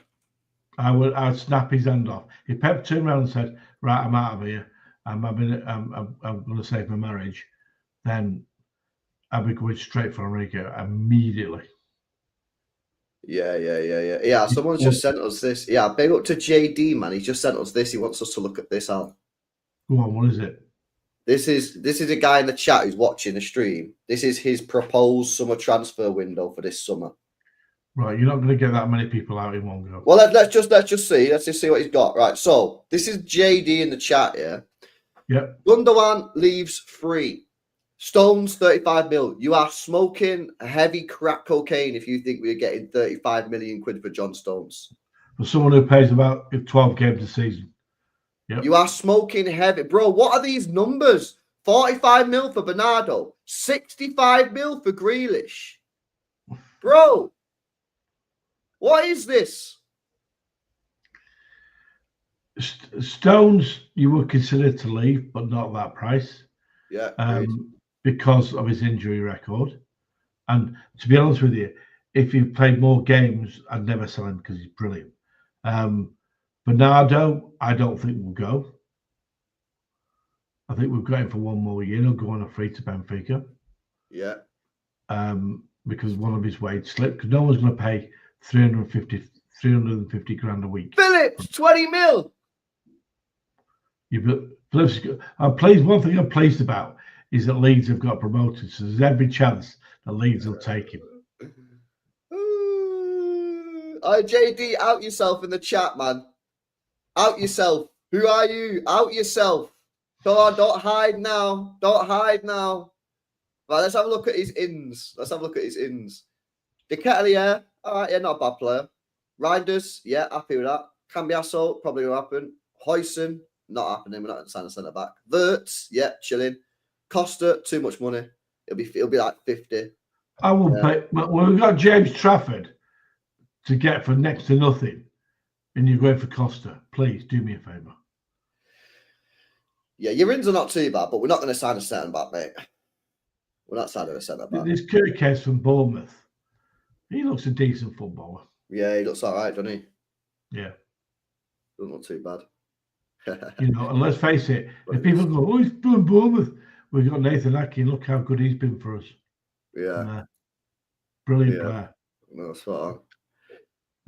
S3: I'd snap his hand off. If Pep turned around and said, right, I'm out of here, I'm going to save my marriage, then I'd be going straight for Enrique immediately.
S2: Yeah, someone's just sent us this. Yeah, big up to JD, man. He's just sent us this. He wants us to look at this, Al.
S3: Go on, what is it?
S2: This is a guy in the chat who's watching the stream. This is his proposed summer transfer window for this summer.
S3: Right, you're not going to get that many people out in one go.
S2: Well, let's just see. Let's just see what he's got. Right, so this is JD in the chat here.
S3: Yep.
S2: Gundogan leaves free. Stones 35 mil. You are smoking heavy crack cocaine if you think we're getting 35 million quid for John Stones.
S3: For someone who plays about 12 games a season. Yep.
S2: You are smoking heavy. Bro, what are these numbers? 45 mil for Bernardo. 65 mil for Grealish. Bro, what is this?
S3: Stones, you would consider to leave, but not that price.
S2: Yeah.
S3: Because of his injury record. And to be honest with you, if he played more games, I'd never sell him because he's brilliant. Bernardo, I don't think will go. I think we've got him for one more year. He'll go on a free to Benfica.
S2: Yeah.
S3: Because one of his wage slipped. Because no one's going to pay 350 grand a week.
S2: Phillips, 20 mil.
S3: One thing I'm pleased about is that Leeds have got promoted, so there's every chance that Leeds will take him.
S2: JD, out yourself in the chat, man. Out yourself. Who are you? Out yourself. Come on, don't hide now. Right, let's have a look at his ins. De Ketelaere, all right, yeah, not a bad player. Reinders, yeah, happy with that. Cambiasso, probably will happen. Huyson, not happening. We're not going to sign a centre back. Verts, yeah, chilling. Costa, too much money. It'll be like 50.
S3: I will pay. Well, we've got James Trafford to get for next to nothing, and you're going for Costa. Please do me a favour.
S2: Yeah, your ins are not too bad, but we're not going to sign a centre back, mate. We're not signing a centre back.
S3: This Kirkes from Bournemouth. He looks a decent footballer.
S2: Yeah, he looks all right, doesn't he?
S3: Yeah.
S2: Doesn't look too bad.
S3: And let's face it, if people go, oh, he's doing Bournemouth, we've got Nathan Ake. Look how good he's been for us.
S2: Yeah.
S3: Brilliant player.
S2: No, spot on.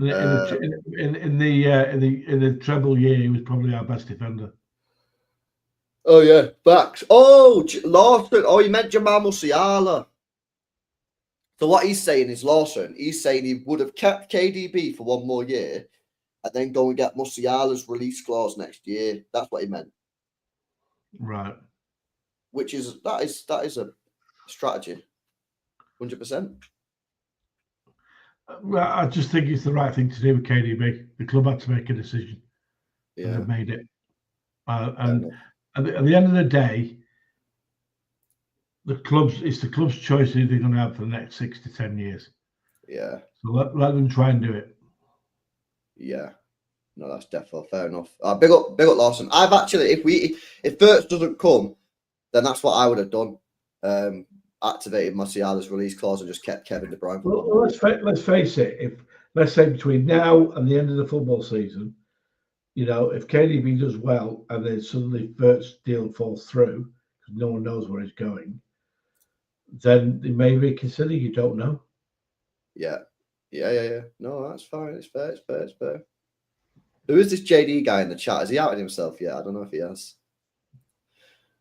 S3: In the treble year, he was probably our best defender.
S2: Oh yeah, backs. Oh, Lawson. Oh, he meant Jamal Musiala. So what he's saying is Lawson. He's saying he would have kept KDB for one more year, and then go and get Musiala's release clause next year. That's what he meant.
S3: Right.
S2: Which is that is a strategy. 100%.
S3: Well, I just think it's the right thing to do with KDB. The club had to make a decision.
S2: Yeah.
S3: And they've made it. And at the end of the day, it's the club's choice who they're going to have for the next 6 to 10 years.
S2: Yeah.
S3: So let them try and do it.
S2: Yeah. No, that's definitely fair enough. Big up Lawson. I've actually, if Virts doesn't come, then that's what I would have done. Activated Musiala's release clause and just kept Kevin De Bruyne for 1
S3: Well,
S2: more.
S3: let's face it. If let's say between now and the end of the football season, if KDB does well and then suddenly Virt's deal falls through because no one knows where he's going, then they may reconsider. You don't know.
S2: Yeah. No, that's fine. It's fair. Who is this JD guy in the chat? Has he outed himself yet? I don't know if he has.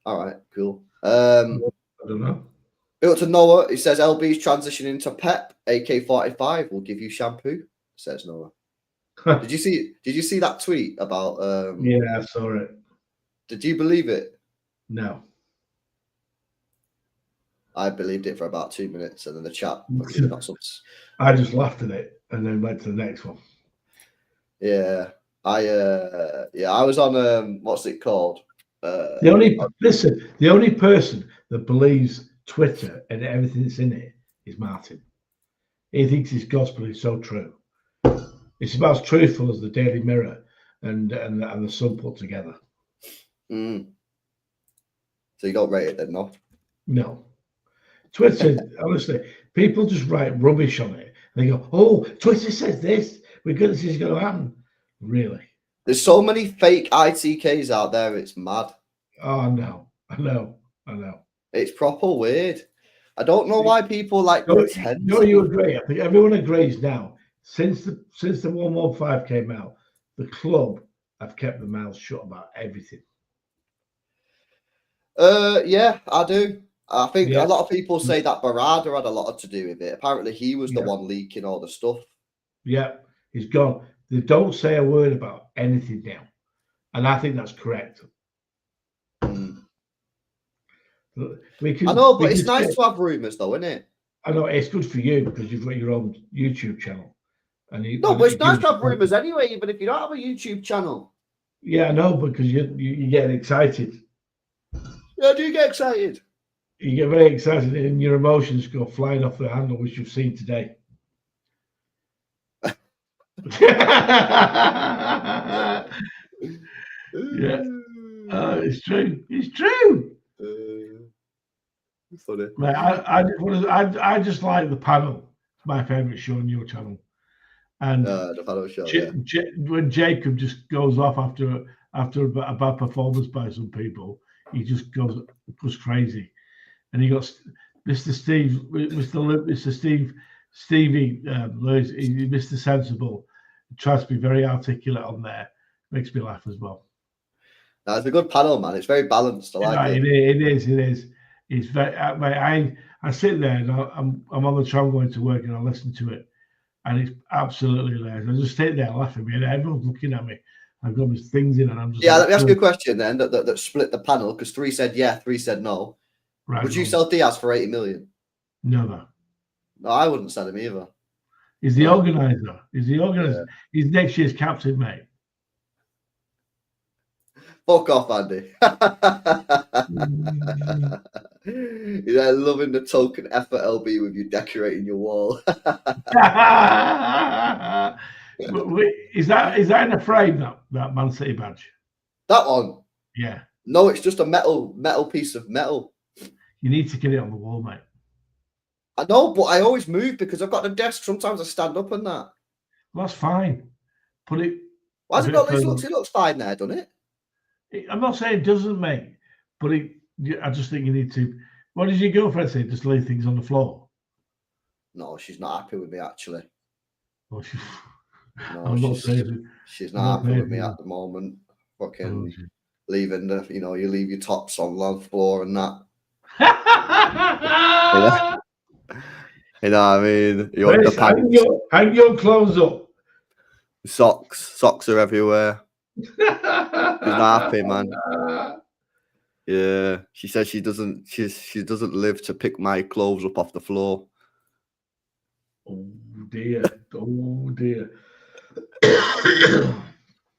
S2: All right, cool.
S3: I don't know.
S2: Go to Noah. He says LB's transitioning to Pep. AK45 will give you shampoo. Says Noah. Did you see that tweet about?
S3: Yeah, I saw it.
S2: Did you believe it?
S3: No.
S2: I believed it for about 2 minutes, and then the chat.
S3: I just laughed at it and then went to the next one.
S2: Yeah, I was on what's it called?
S3: The only person that believes Twitter and everything that's in it is Martin. He thinks his gospel is so true. It's about as truthful as the Daily Mirror and the Sun put together.
S2: So you don't rate it then, no?
S3: No. Twitter, honestly, people just write rubbish on it. And they go, "Oh, Twitter says this. This is going to happen." Really?
S2: There's so many fake ITKs out there. It's mad.
S3: Oh no, I know.
S2: It's proper weird. I don't know why people pretend.
S3: No, you agree. I think everyone agrees now. Since the 115 came out, the club have kept their mouths shut about everything.
S2: Yeah, I do. I think a lot of people say that Barada had a lot to do with it. Apparently, he was the one leaking all the stuff.
S3: Yeah, he's gone. They don't say a word about anything now, and I think that's correct.
S2: I know, but it's nice to have rumours, though, isn't it?
S3: I know it's good for you because you've got your own YouTube channel.
S2: But it's nice to have rumours anyway, even if you don't have a YouTube channel.
S3: Yeah, I know, because you get excited.
S2: Yeah, I do get excited.
S3: You get very excited and your emotions go flying off the handle, which you've seen today. Yeah. It's true. It's true.
S2: Funny.
S3: Mate, I just like the panel. It's my favourite show on your channel. And
S2: the panel show,
S3: when Jacob just goes off after a bad performance by some people, he just goes crazy. And he got Mr. Steve, Stevie Lewis, Mr. Sensible, tries to be very articulate on there. Makes me laugh as well.
S2: It's a good panel, man. It's very balanced. I like it.
S3: It is. It's very. I sit there and I'm on the tram going to work and I listen to it, and it's absolutely hilarious. I just sit there laughing, and everyone's looking at me. I've got these things in, and I'm just.
S2: Yeah, let me ask you a question then. That split the panel because 3 said yeah, 3 said no.
S3: Right,
S2: would you sell Diaz for 80 million?
S3: No,
S2: I wouldn't sell him either.
S3: He's the organizer. Yeah. He's next year's captain, mate.
S2: Fuck off, Andy. You're loving the token effort, LB, with you decorating your wall.
S3: Is that in a frame, that Man City badge?
S2: That one?
S3: Yeah.
S2: No, it's just a metal piece of metal.
S3: You need to get it on the wall, mate.
S2: I know, but I always move because I've got the desk. Sometimes I stand up and that.
S3: Well, that's fine. Put it.
S2: Why has it got this? It looks fine there, doesn't it?
S3: I'm not saying it doesn't, mate. But I just think you need to. What did your girlfriend say? Just leave things on the floor?
S2: No, she's not happy with me, actually.
S3: Well,
S2: she's not happy with me at the moment. Fucking leaving you leave your tops on the floor and that. You know what I mean?
S3: Hang your clothes up.
S2: Socks are everywhere. She's not happy, man. Yeah, she says she doesn't live to pick my clothes up off the floor.
S3: Oh dear.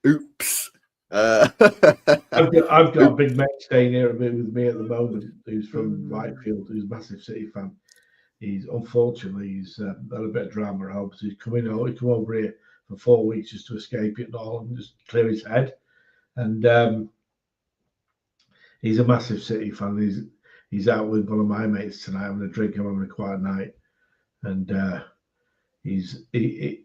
S2: Oops.
S3: I've got a big mate staying here with me at the moment who's from Whitefield, who's a massive City fan. He's had a bit of drama at home, so he's come over here for 4 weeks just to escape it and all and just clear his head. And he's a massive City fan. He's out with one of my mates tonight having a drink and having a quiet night. And he's very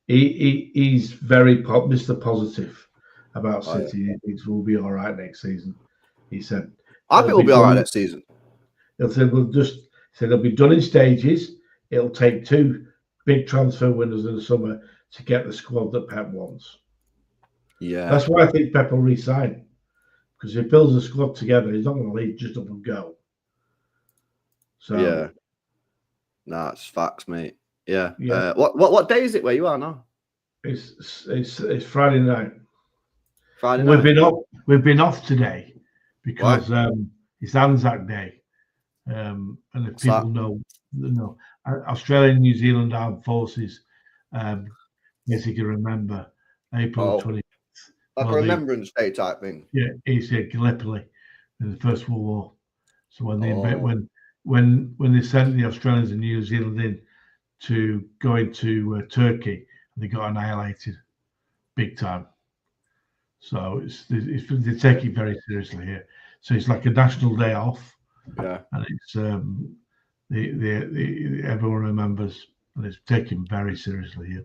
S3: Mr. Positive about City. He thinks we'll be all right next season. He said,
S2: I think we'll be all right next season.
S3: He'll say it'll be done in stages. It'll take 2 big transfer windows in the summer to get the squad that Pep wants.
S2: Yeah,
S3: that's why I think Pep will resign, because if he builds a squad together, he's not going to leave just up and go. So
S2: yeah, it's facts, mate. Yeah. What day is it where you are now?
S3: It's Friday night.
S2: Friday night.
S3: We've been off today because it's Anzac Day. And if people know, Australia and New Zealand Armed Forces basically remember April 20th.
S2: Like a Remembrance Day type thing.
S3: Yeah, it's Gallipoli in the First World War. So when they sent the Australians and New Zealand in to go into Turkey, they got annihilated big time. So they take it very seriously here. So it's like a national day off.
S2: Yeah,
S3: and it's everyone remembers, and it's taken very seriously here.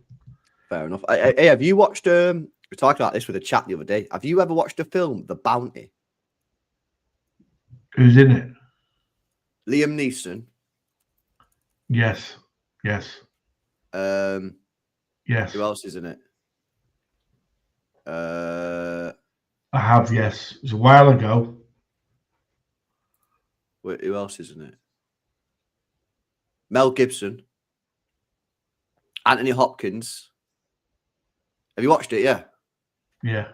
S2: Fair enough. Hey, have you watched? We were talking about this with a chat the other day. Have you ever watched the film The Bounty?
S3: Who's in it?
S2: Liam Neeson.
S3: Yes.
S2: Yes. Who else is in it?
S3: I have. Yes, it's a while ago.
S2: Wait, who else is in it? Mel Gibson, Anthony Hopkins. Have you watched it? Yeah.
S3: Yeah.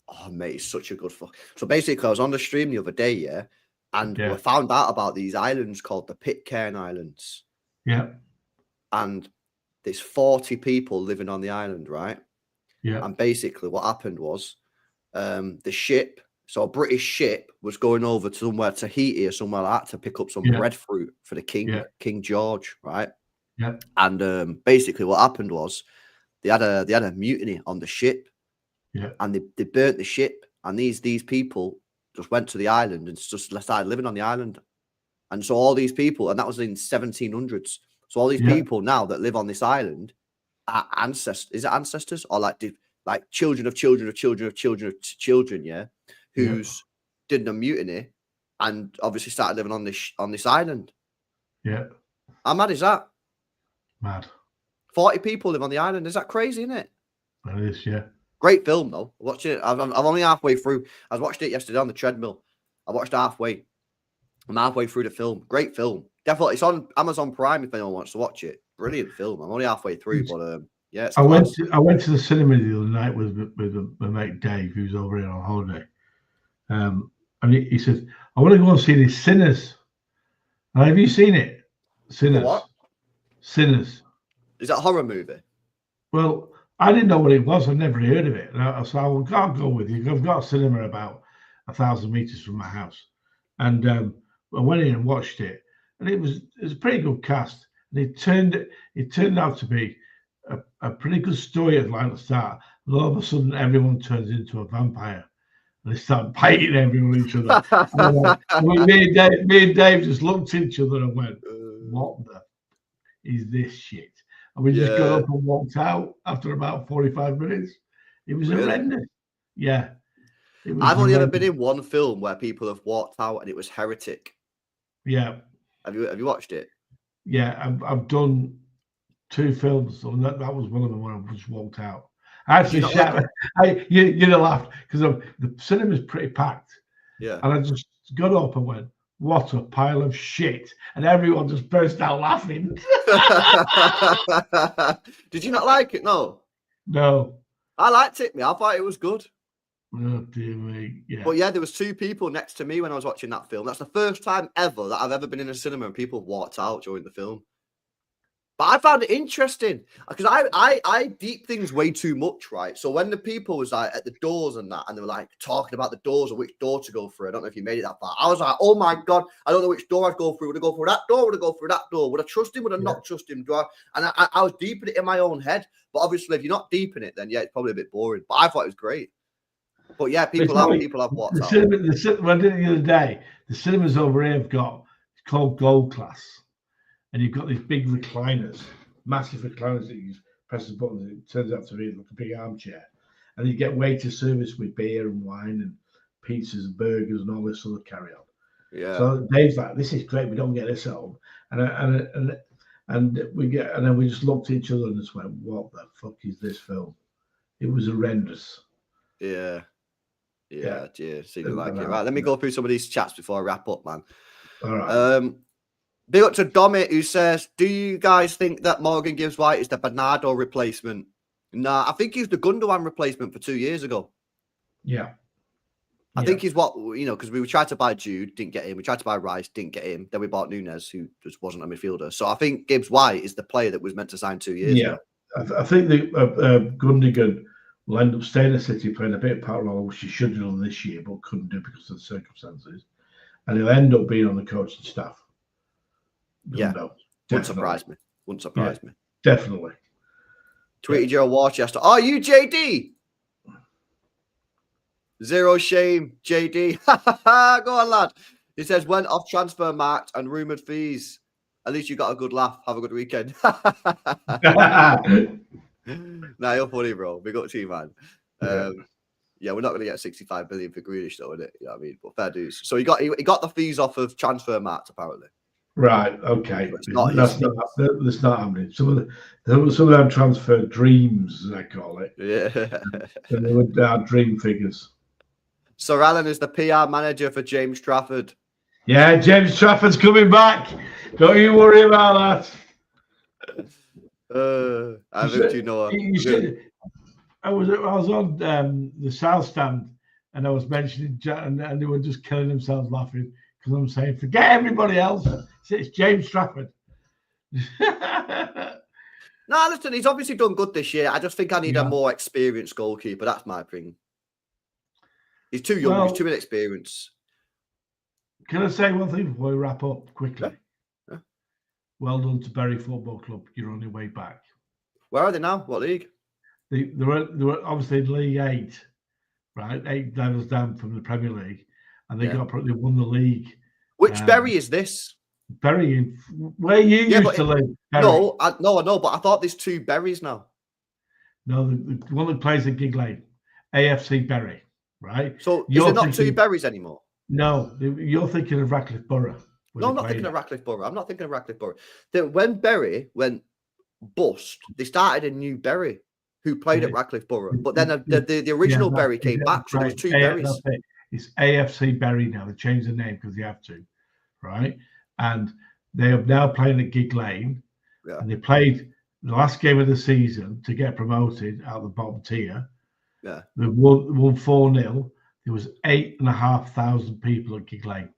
S2: Oh, mate, it's such a good fuck. So basically, I was on the stream the other day, and we found out about these islands called the Pitcairn Islands.
S3: Yeah.
S2: And there's 40 people living on the island, right?
S3: Yeah.
S2: And basically, what happened was, the ship. So a British ship was going over to somewhere, Tahiti or somewhere like that, to pick up some breadfruit for the king, King George, right?
S3: Yeah.
S2: And basically what happened was they had a mutiny on the ship.
S3: Yeah.
S2: And they burnt the ship, and these people just went to the island and just started living on the island. And so all these people, and that was in 1700s. So all these people now that live on this island are ancestors. Is it ancestors or like children of children of children of children of children? Yeah. Who's did a mutiny and obviously started living on this island.
S3: Yeah.
S2: How mad is that?
S3: Mad.
S2: 40 people live on the island. Is that crazy, isn't it?
S3: It is, yeah.
S2: Great film, though. Watch it. I'm only halfway through. I watched it yesterday on the treadmill. I watched halfway. I'm halfway through the film. Great film. Definitely. It's on Amazon Prime if anyone wants to watch it. Brilliant film. I'm only halfway through, but yeah.
S3: I went to the cinema the other night with my mate Dave, who's over here on holiday. And he said, I want to go and see this Sinners. And have you seen it? Sinners.
S2: What?
S3: Sinners.
S2: Is that a horror movie?
S3: Well, I didn't know what it was. I've never heard of it. And I said, I'll go with you. I've got a cinema about 1,000 meters from my house. And I went in and watched it. And it was a pretty good cast. And it turned out to be a pretty good story at the start. And all of a sudden, everyone turns into a vampire. And they start biting everyone each other. me and Dave just looked at each other and went, what the is this shit? And we just got up and walked out after about 45 minutes. It was horrendous. Yeah.
S2: I've only ever been in one film where people have walked out, and it was Heretic.
S3: Yeah.
S2: Have you watched it?
S3: Yeah, I've done 2 films, and that was one of them where I just walked out. I actually shouted. You'd have laughed because the cinema's pretty packed.
S2: Yeah.
S3: And I just got up and went, what a pile of shit. And everyone just burst out laughing.
S2: Did you not like it? No.
S3: No.
S2: I liked it, man. I thought it was good.
S3: Oh, dear me. Yeah.
S2: But yeah, there was 2 people next to me when I was watching that film. That's the first time ever that I've ever been in a cinema and people walked out during the film. But I found it interesting because I deep things way too much, right? So when the people was like at the doors and that, and they were like talking about the doors or which door to go through, I don't know if you made it that far. I was like, oh my God, I don't know which door I'd go through. Would I go through that door? Would I go through that door? Would I trust him? Would I not trust him? And I was deep in it in my own head. But obviously, if you're not deep in it, then yeah, it's probably a bit boring. But I thought it was great. But yeah, people have WhatsApp.
S3: The cinema, when I did it the other day, the cinemas over here have got, it's called Gold Class. And you've got these big recliners, massive recliners that you press the button, and it turns out to be like a big armchair. And you get waiter service with beer and wine and pizzas and burgers and all this sort of carry on.
S2: Yeah.
S3: So Dave's like, this is great, we don't get this at home. And then we just looked at each other and just went, what the fuck is this film? It was horrendous.
S2: Yeah. Seems like it. Right, let me go through some of these chats before I wrap up, man.
S3: All right.
S2: Big up to Domit, who says, do you guys think that Morgan Gibbs White is the Bernardo replacement? Nah, I think he's the Gundogan replacement for 2 years ago.
S3: Yeah.
S2: I think he's what, because we tried to buy Jude, didn't get him. We tried to buy Rice, didn't get him. Then we bought Nunes, who just wasn't a midfielder. So I think Gibbs White is the player that was meant to sign 2 years ago.
S3: I think the Gundogan will end up staying at City, playing a bit of part role, which he should have done this year, but couldn't do because of the circumstances. And he'll end up being on the coaching staff.
S2: Wouldn't surprise me. Me.
S3: Definitely.
S2: Tweeted your Worcester. Are you JD? Zero shame, JD. Go on, lad. He says, went off transfer marked and rumoured fees. At least you got a good laugh. Have a good weekend. Nah, you're funny, bro. Big up to you, man. Yeah, we're not going to get 65 billion for Grealish, though, innit? You know what I mean? But fair dues. So he got the fees off of transfer marked, apparently.
S3: Right. Okay. That's not happening. Some of them transfer dreams, as I call it.
S2: Yeah.
S3: And they were our dream figures.
S2: Sir Alan is the PR manager for James Trafford.
S3: Yeah, James Trafford's coming back. Don't you worry about
S2: that. I think you know.
S3: I was on the South Stand, and I was mentioning, and they were just killing themselves laughing because I'm saying, forget everybody else. It's James Trafford.
S2: No, listen, he's obviously done good this year. I just think I need a more experienced goalkeeper. That's my thing. He's too young. He's too inexperienced.
S3: Can I say one thing before we wrap up quickly?
S2: Yeah.
S3: Well done to Bury Football Club. You're on your way back.
S2: Where are they now? What league?
S3: They were obviously in League 8, right? 8 levels down from the Premier League, and they won the league.
S2: Which Bury is this?
S3: Bury in where you used to live. Bury.
S2: No, I know, but I thought there's 2 Berries now.
S3: No, the one that plays at Gig Lane, AFC Bury, right?
S2: So is there not 2 Berries anymore?
S3: No, you're thinking of Ratcliffe Borough.
S2: No, I'm not thinking of Ratcliffe Borough. I'm not thinking of Ratcliffe Borough. When Bury went bust, they started a new Bury who played at Ratcliffe Borough. But then the original Bury came back, so there's 2 Berries.
S3: It's AFC Bury now. They changed the name because they have to, right? And they are now playing at Gig Lane. Yeah. And they played the last game of the season to get promoted out of the bottom tier.
S2: Yeah.
S3: They won 4-0. There was 8,500 people at Gig Lane.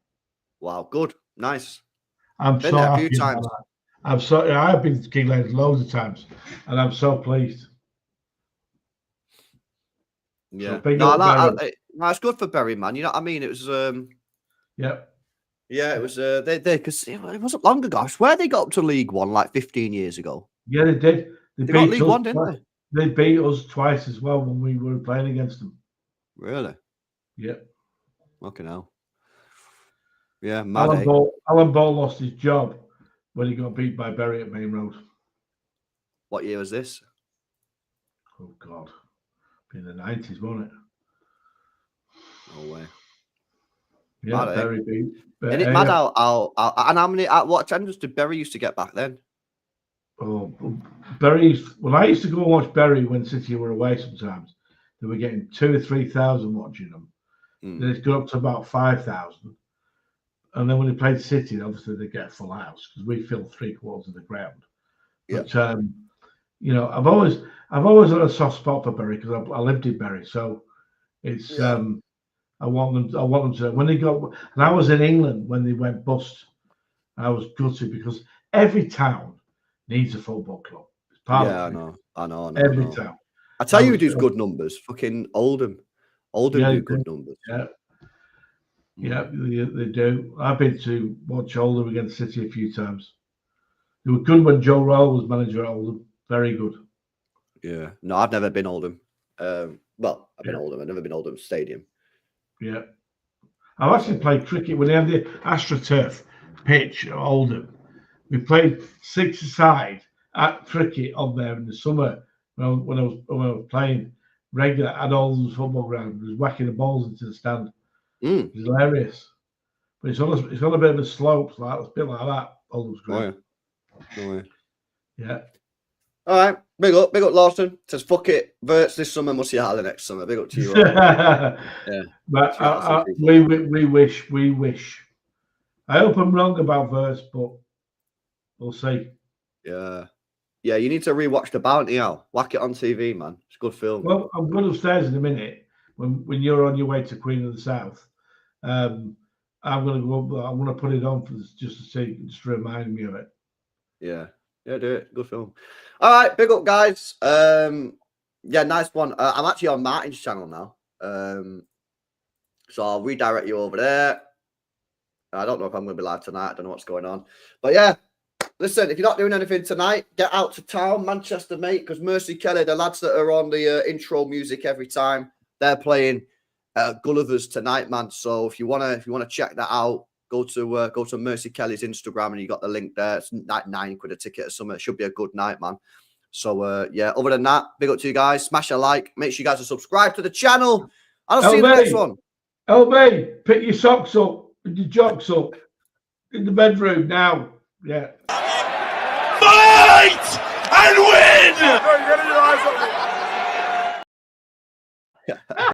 S2: Wow, good, nice.
S3: I'm so happy. A few times. I've been to Gig Lane loads of times, and I'm so pleased.
S2: Yeah, so it's good for Bury, man. You know what I mean? It was it was they because it wasn't long ago. I swear they got up to League One like 15 years ago.
S3: Yeah, they did.
S2: They got League One, didn't they?
S3: They beat us twice as well when we were playing against them.
S2: Really?
S3: Yep.
S2: Okay, now. Yeah, mad.
S3: Alan Ball lost his job when he got beat by Bury at Main Road.
S2: What year was this?
S3: Oh God, in the 90s, wasn't it?
S2: No way.
S3: Yeah,
S2: mad,
S3: Bury beat.
S2: Isn't it mad and how many? At what attendance did Bury used to get back then?
S3: Oh, Bury. Well, I used to go and watch Bury when City were away. Sometimes they were getting 2,000 or 3,000 watching them. Then it's gone up to about 5,000. And then when they played City, obviously they get a full house because we fill 3/4 of the ground. But I've always had a soft spot for Bury because I lived in Bury, so it's I want them to when they go. And I was in England when they went bust. I was gutted because every town needs a football club. It's part
S2: Yeah,
S3: of it.
S2: I know.
S3: Every time.
S2: I tell you who does good numbers. Fucking Oldham. Oldham do good numbers.
S3: Yeah. Yeah, they do. I've been to watch Oldham against City a few times. They were good when Joe Roll was manager at Oldham. Very good.
S2: Yeah. No, I've never been Oldham. Well, I've been Oldham. I've never been Oldham Stadium.
S3: Yeah. I've actually played cricket when they had the AstroTurf pitch at Oldham. We played 6-a-side at cricket on there in the summer when I was playing regular at Oldham's football ground. I was whacking the balls into the stand. It was hilarious. But it's on a bit of a slope, so it's a bit like that. Oldham's ground.
S2: Oh, yeah.
S3: Yeah.
S2: All right. Big up Lawson. Says fuck it. Verts this summer, Mussie Harley next summer. Big up to you.
S3: Yeah. But we wish. I hope I'm wrong about Verts, but we'll see.
S2: Yeah. Yeah, you need to rewatch The Bounty, Al. Whack it on TV, man. It's a good film.
S3: Well, I'm going upstairs in a minute when you're on your way to Queen of the South. I'm going to go. I'm going to put it on just to see, just to remind me of it.
S2: Yeah, do it. Good film. All right, big up, guys. Yeah, nice one. I'm actually on Martin's channel now. So I'll redirect you over there. I don't know if I'm going to be live tonight. I don't know what's going on, but yeah. Listen, if you're not doing anything tonight, get out to town, Manchester, mate, because Mercy Kelly, the lads that are on the intro music every time, they're playing Gulliver's tonight, man. So if you wanna check that out, go to Mercy Kelly's Instagram and you got the link there. It's like £9 a ticket or something. It should be a good night, man. So yeah, other than that, big up to you guys. Smash a like. Make sure you guys are subscribed to the channel. And I'll see you in the next one.
S3: LB, pick your socks up and your jocks up in the bedroom now. Yeah.
S1: Fight!